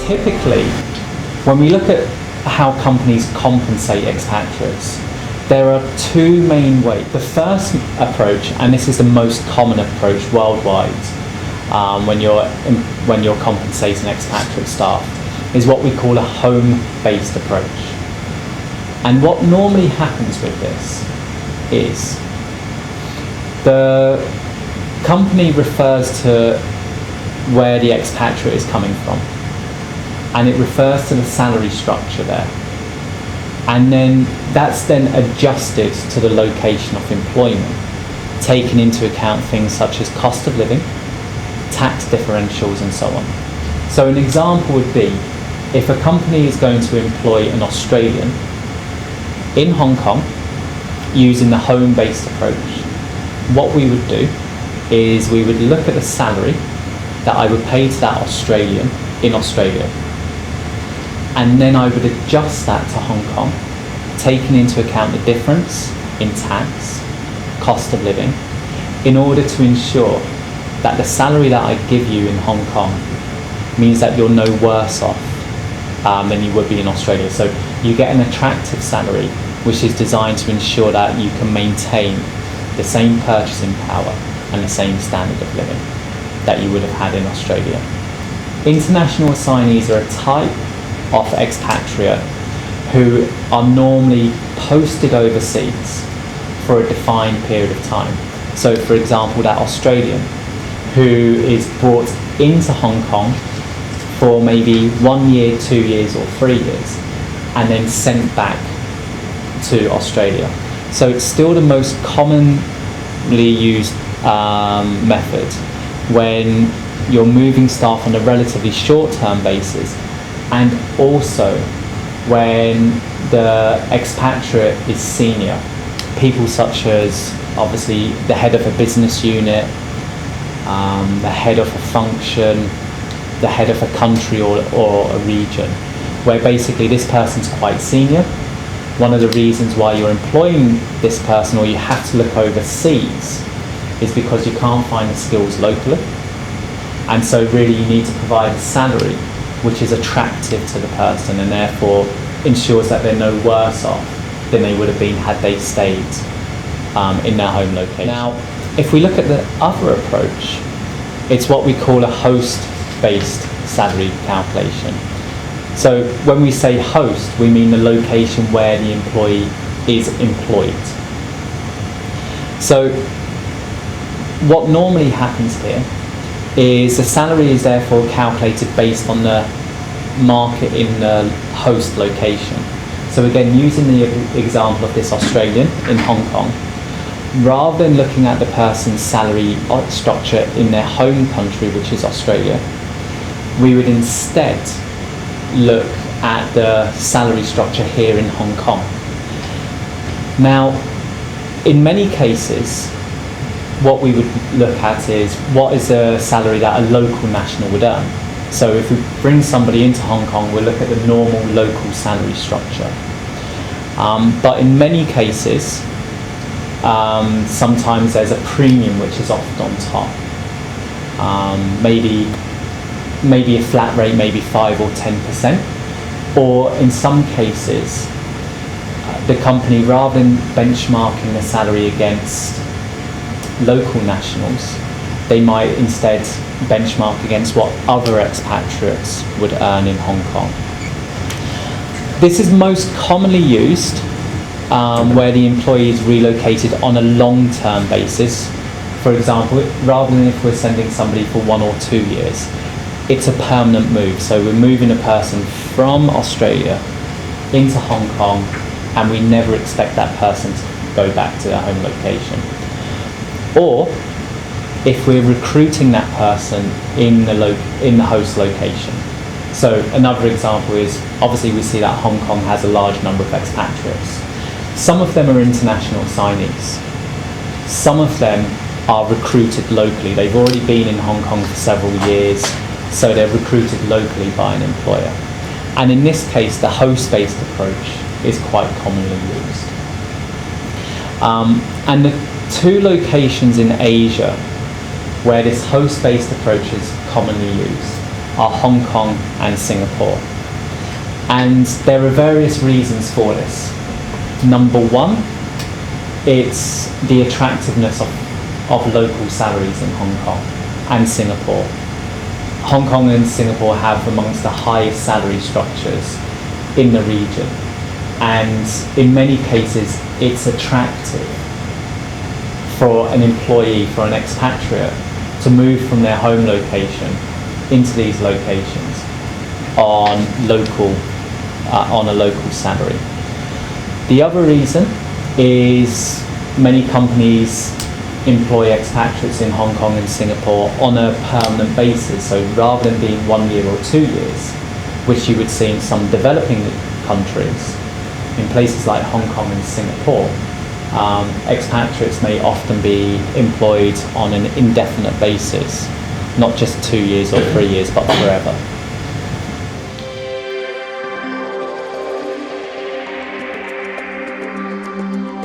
typically, when we look at how companies compensate expatriates, there are two main ways. The first approach, and this is the most common approach worldwide when you're compensating expatriate staff, is what we call a home-based approach. And what normally happens with this is the company refers to where the expatriate is coming from, and it refers to the salary structure there, and then that's then adjusted to the location of employment, taking into account things such as cost of living, tax differentials, and so on. So an example would be, if a company is going to employ an Australian in Hong Kong using the home-based approach, what we would do is we would look at the salary that I would pay to that Australian in Australia, and then I would adjust that to Hong Kong, taking into account the difference in tax, cost of living, in order to ensure that the salary that I give you in Hong Kong means that you're no worse off than you would be in Australia. So you get an attractive salary which is designed to ensure that you can maintain the same purchasing power and the same standard of living that you would have had in Australia. International assignees are a type of expatriate who are normally posted overseas for a defined period of time. So for example, that Australian who is brought into Hong Kong for maybe 1 year, 2 years, or 3 years, and then sent back to Australia. So it's still the most commonly used method when you're moving staff on a relatively short-term basis, and also when the expatriate is senior. People such as, obviously, the head of a business unit, the head of a function, the head of a country or a region, where basically this person's quite senior. One of the reasons why you're employing this person, or you have to look overseas, is because you can't find the skills locally. And so really you need to provide a salary which is attractive to the person, and therefore ensures that they're no worse off than they would have been had they stayed in their home location. Now, if we look at the other approach, it's what we call a host-based salary calculation. So when we say host, we mean the location where the employee is employed. So what normally happens here is the salary is therefore calculated based on the market in the host location. So again, using the example of this Australian in Hong Kong, rather than looking at the person's salary structure in their home country, which is Australia, we would instead look at the salary structure here in Hong Kong. Now, in many cases, what we would look at is what is the salary that a local national would earn. So if we bring somebody into Hong Kong, we'll look at the normal local salary structure. But in many cases, sometimes there's a premium which is offered on top. Maybe a flat rate, maybe 5 or 10%. Or in some cases, the company, rather than benchmarking the salary against local nationals, they might instead benchmark against what other expatriates would earn in Hong Kong. This is most commonly used where the employee is relocated on a long-term basis. For example, rather than if we're sending somebody for 1 or 2 years, it's a permanent move. So we're moving a person from Australia into Hong Kong, and we never expect that person to go back to their home location. Or if we're recruiting that person in the host location. So another example is, obviously we see that Hong Kong has a large number of expatriates. Some of them are international signees. Some of them are recruited locally. They've already been in Hong Kong for several years, so they're recruited locally by an employer. And in this case, the host-based approach is quite commonly used. And the two locations in Asia where this host-based approach is commonly used are Hong Kong and Singapore. And there are various reasons for this. Number one, it's the attractiveness of local salaries in Hong Kong and Singapore. Hong Kong and Singapore have amongst the highest salary structures in the region, and in many cases it's attractive for an employee, for an expatriate, to move from their home location into these locations on a local salary. The other reason is many companies employ expatriates in Hong Kong and Singapore on a permanent basis. So rather than being 1 year or 2 years, which you would see in some developing countries, in places like Hong Kong and Singapore, expatriates may often be employed on an indefinite basis, not just 2 years or 3 years, but forever.